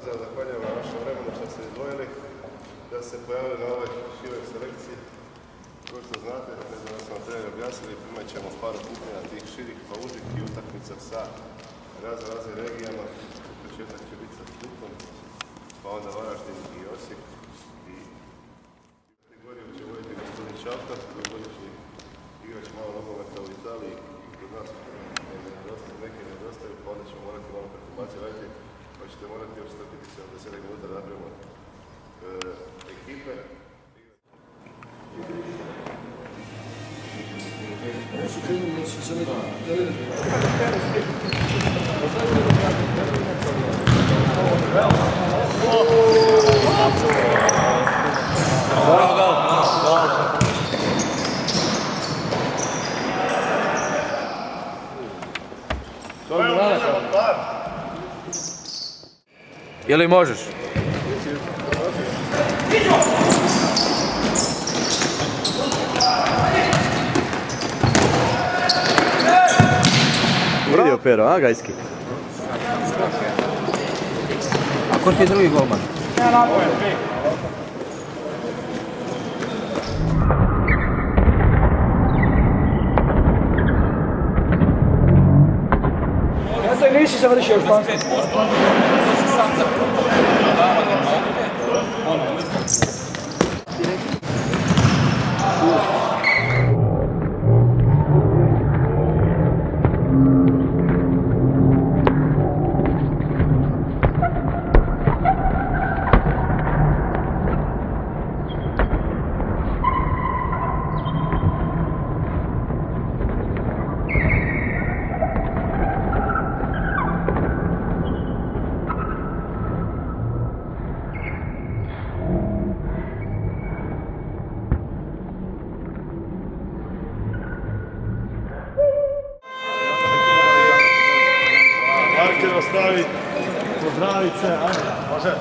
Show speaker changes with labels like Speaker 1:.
Speaker 1: Zahvaljujem na vašem vremenu što ste izdvojili da se pojavili na ovoj široj selekciji. Kao što znate, ne znam da smo vam treneri objasnili, imat ćemo par okupljena tih širih pa užih i utakmica sa raznim regijama. Početak će biti sa Splitom, pa onda Varaždin i Osijek. I kategoriju će voditi gospodin Čavka, dugogodišnji igrač malo nogometa u Italiji i kod nas neki nedostaju, pa onda ćemo morati malo perturbacije raditi. Pa ćete morati još strpiti 70 minuta da napravimo ekipe.
Speaker 2: Ili možeš?
Speaker 3: Vidio Pero, a Gajski?
Speaker 2: A ko ti je drugi golman?
Speaker 4: Ja nisi završio u Španskom.
Speaker 5: Marker ostaviti, pozdraviti se, ajde, može.